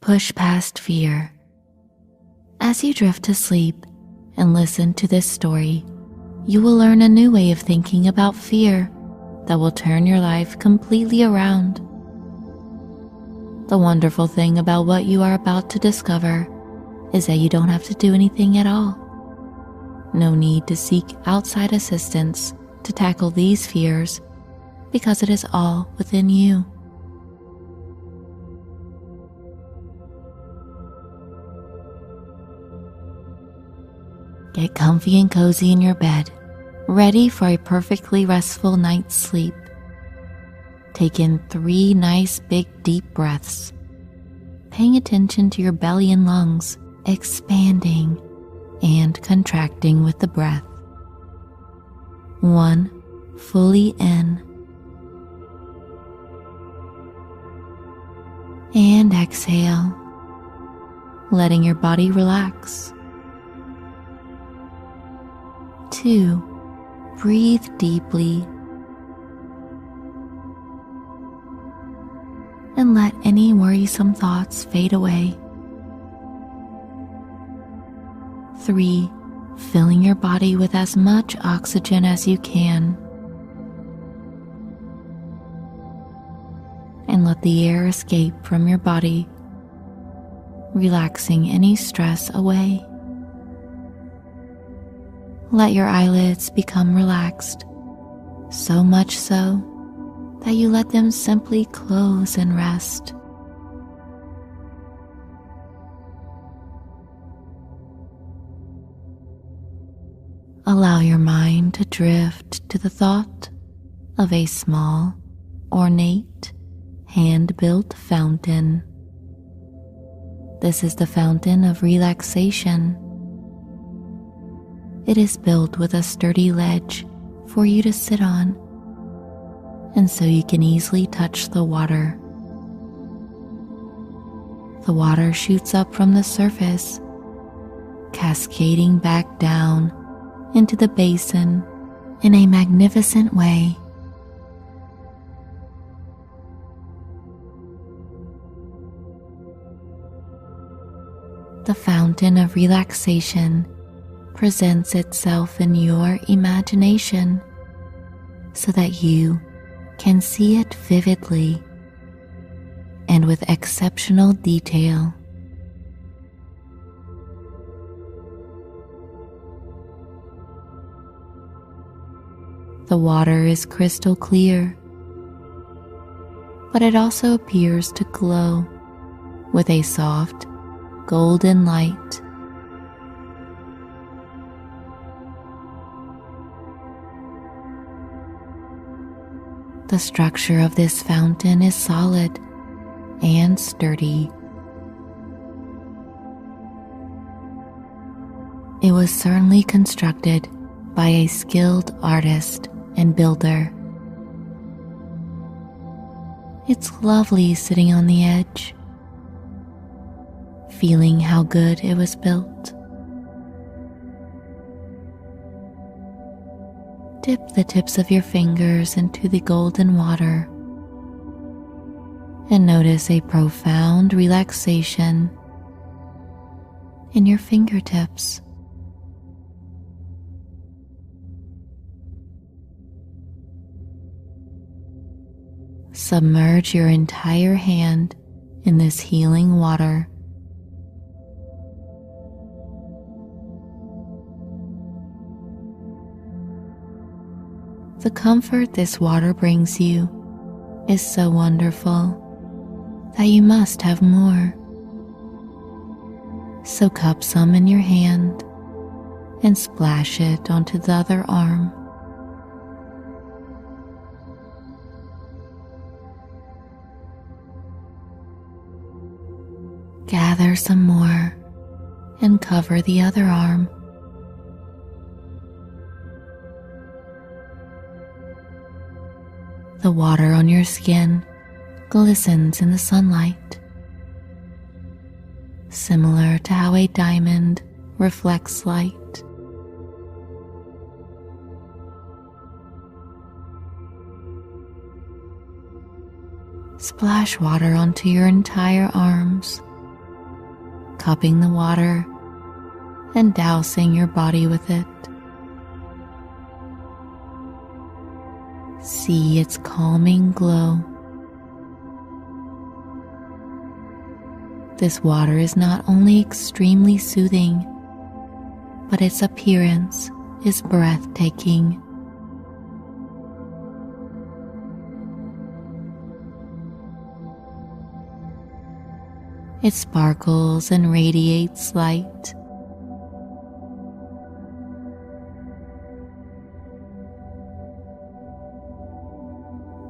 push past fear. As you drift to sleep and listen to this story, you will learn a new way of thinking about fear that will turn your life completely around. The wonderful thing about what you are about to discover is that you don't have to do anything at all. No need to seek outside assistance to tackle these fears because it is all within you. Get comfy and cozy in your bed, ready for a perfectly restful night's sleep. Take in 3 nice big deep breaths, paying attention to your belly and lungs expanding and contracting with the breath. 1, fully in, and exhale, letting your body relax. 2, breathe deeply and let any worrisome thoughts fade away. 3, filling your body with as much oxygen as you can. And let the air escape from your body, relaxing any stress away. Let your eyelids become relaxed, so much so that you let them simply close and rest. Allow your mind to drift to the thought of a small, ornate, hand-built fountain. This is the fountain of relaxation. It is built with a sturdy ledge for you to sit on, and so you can easily touch the water. The water shoots up from the surface, cascading back down into the basin in a magnificent way. The fountain of relaxation presents itself in your imagination so that you can see it vividly and with exceptional detail. The water is crystal clear, but it also appears to glow with a soft, golden light. The structure of this fountain is solid and sturdy. It was certainly constructed by a skilled artist and builder. It's lovely sitting on the edge, feeling how good it was built. Dip the tips of your fingers into the golden water and notice a profound relaxation in your fingertips. Submerge your entire hand in this healing water. The comfort this water brings you is so wonderful that you must have more. So cup some in your hand and splash it onto the other arm. Gather some more and cover the other arm. The water on your skin glistens in the sunlight, similar to how a diamond reflects light. Splash water onto your entire arms cupping the water and dousing your body with it. See its calming glow. This water is not only extremely soothing, but its appearance is breathtaking. It sparkles and radiates light.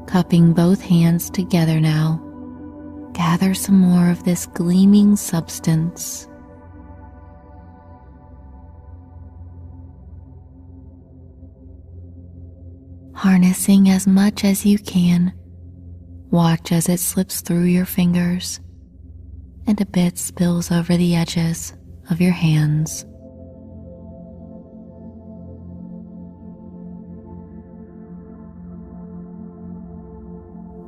Cupping both hands together now, gather some more of this gleaming substance. Harnessing as much as you can, watch as it slips through your fingers and a bit spills over the edges of your hands.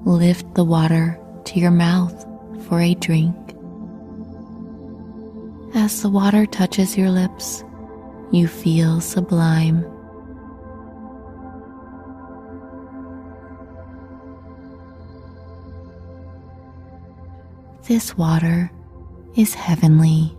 Lift the water to your mouth for a drink. As the water touches your lips, you feel sublime. This water is heavenly.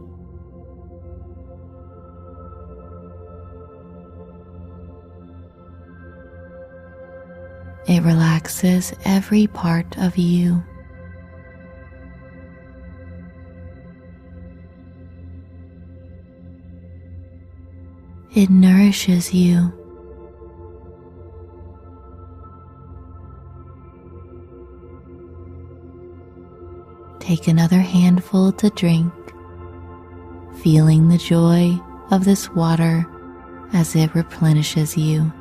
It relaxes every part of you. It nourishes you. Take another handful to drink, feeling the joy of this water as it replenishes you.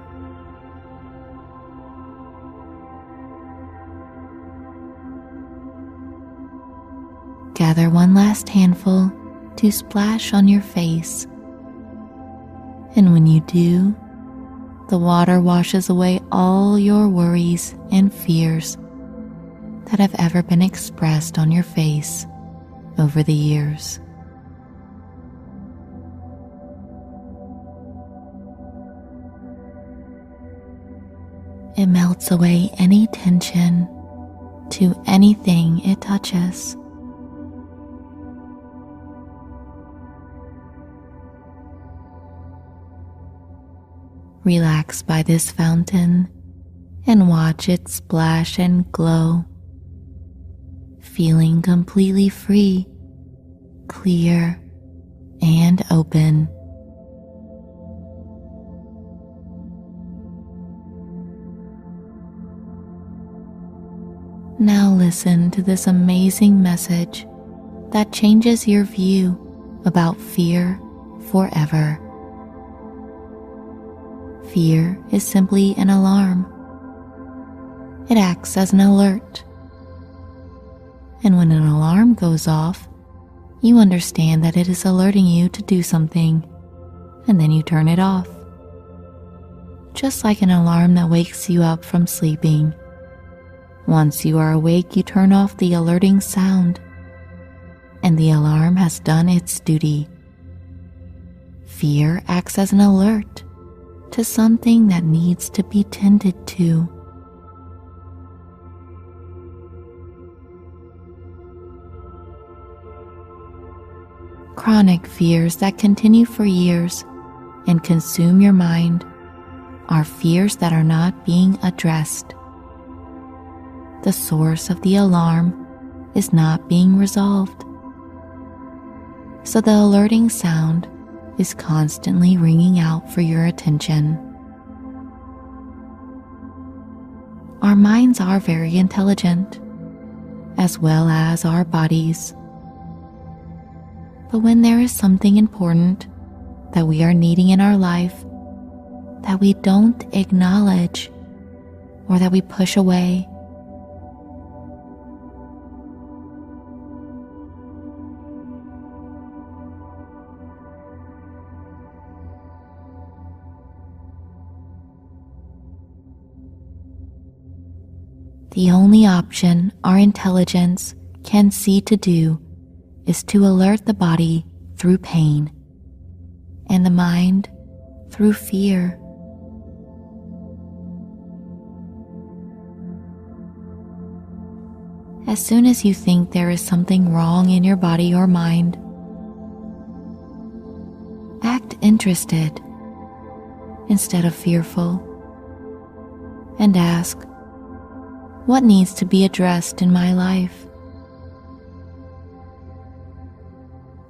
Gather one last handful to splash on your face, and when you do, the water washes away all your worries and fears that have ever been expressed on your face over the years. It melts away any tension to anything it touches. Relax by this fountain and watch it splash and glow, feeling completely free, clear, and open. Now listen to this amazing message that changes your view about fear forever. Fear is simply an alarm. It acts as an alert. And when an alarm goes off, you understand that it is alerting you to do something, and then you turn it off. Just like an alarm that wakes you up from sleeping. Once you are awake, you turn off the alerting sound, and the alarm has done its duty. Fear acts as an alert to something that needs to be tended to. Chronic fears that continue for years and consume your mind are fears that are not being addressed. The source of the alarm is not being resolved. So the alerting sound is constantly ringing out for your attention. Our minds are very intelligent, as well as our bodies. But when there is something important that we are needing in our life that we don't acknowledge or that we push away, the only option our intelligence can see to do is to alert the body through pain and the mind through fear. As soon as you think there is something wrong in your body or mind, act interested instead of fearful and ask, what needs to be addressed in my life?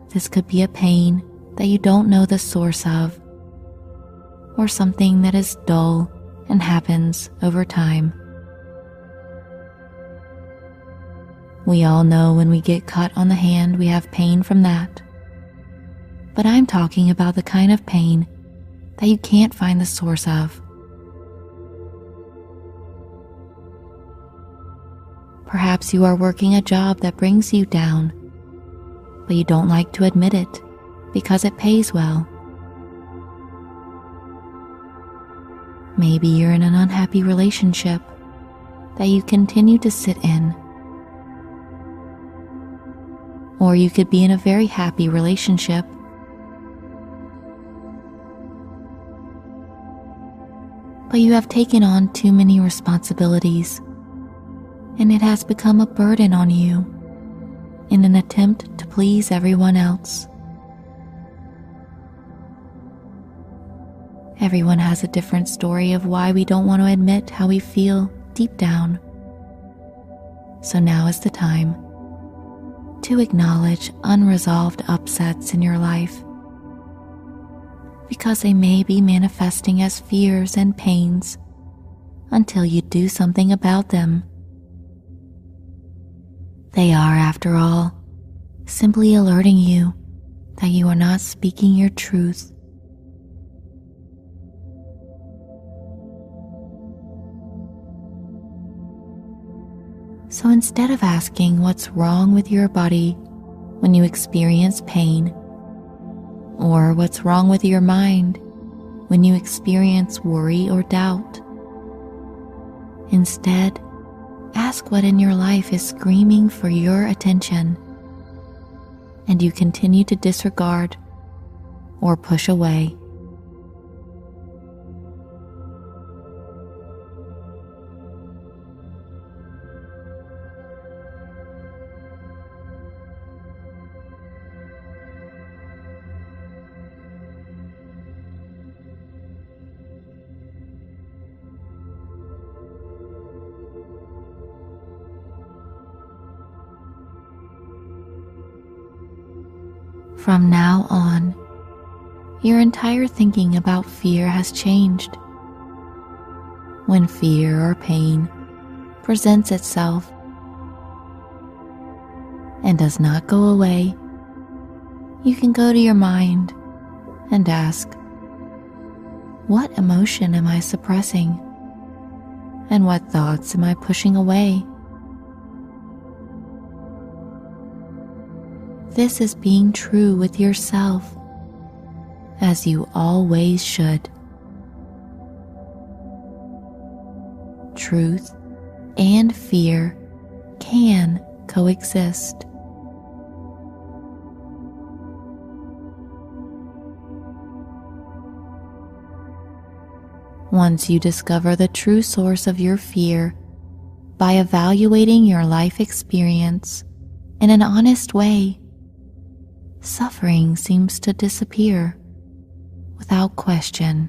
This could be a pain that you don't know the source of, or something that is dull and happens over time. We all know when we get cut on the hand, we have pain from that. But I'm talking about the kind of pain that you can't find the source of. Perhaps you are working a job that brings you down, but you don't like to admit it because it pays well. Maybe you're in an unhappy relationship that you continue to sit in. Or you could be in a very happy relationship. But you have taken on too many responsibilities, and it has become a burden on you in an attempt to please everyone else. Everyone has a different story of why we don't want to admit how we feel deep down. So now is the time to acknowledge unresolved upsets in your life, because they may be manifesting as fears and pains until you do something about them. They are, after all, simply alerting you that you are not speaking your truth. So instead of asking what's wrong with your body when you experience pain, or what's wrong with your mind when you experience worry or doubt, instead, ask what in your life is screaming for your attention, and you continue to disregard or push away. From now on, your entire thinking about fear has changed. When fear or pain presents itself and does not go away, you can go to your mind and ask, what emotion am I suppressing? And what thoughts am I pushing away? This is being true with yourself, as you always should. Truth and fear can coexist. Once you discover the true source of your fear by evaluating your life experience in an honest way, suffering seems to disappear without question.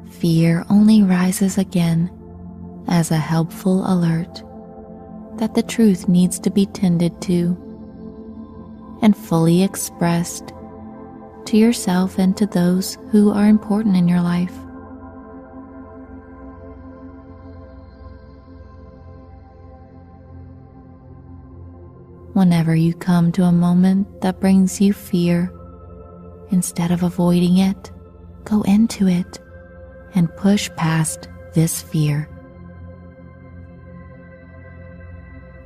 Fear only rises again as a helpful alert that the truth needs to be tended to and fully expressed to yourself and to those who are important in your life. Whenever you come to a moment that brings you fear, instead of avoiding it, go into it and push past this fear.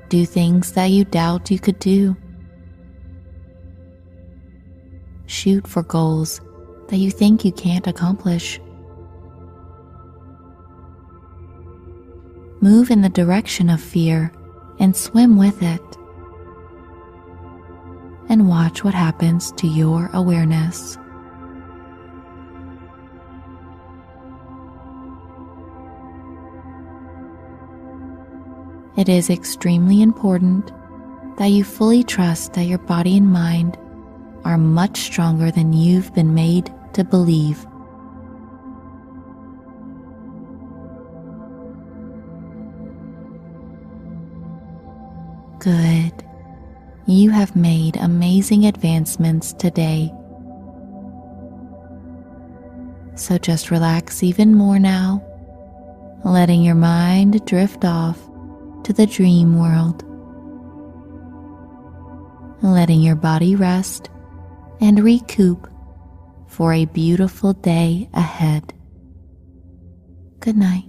Do things that you doubt you could do. Shoot for goals that you think you can't accomplish. Move in the direction of fear and swim with it. And watch what happens to your awareness. It is extremely important that you fully trust that your body and mind are much stronger than you've been made to believe. Good. You have made amazing advancements today. So just relax even more now, letting your mind drift off to the dream world, letting your body rest and recoup for a beautiful day ahead. Good night.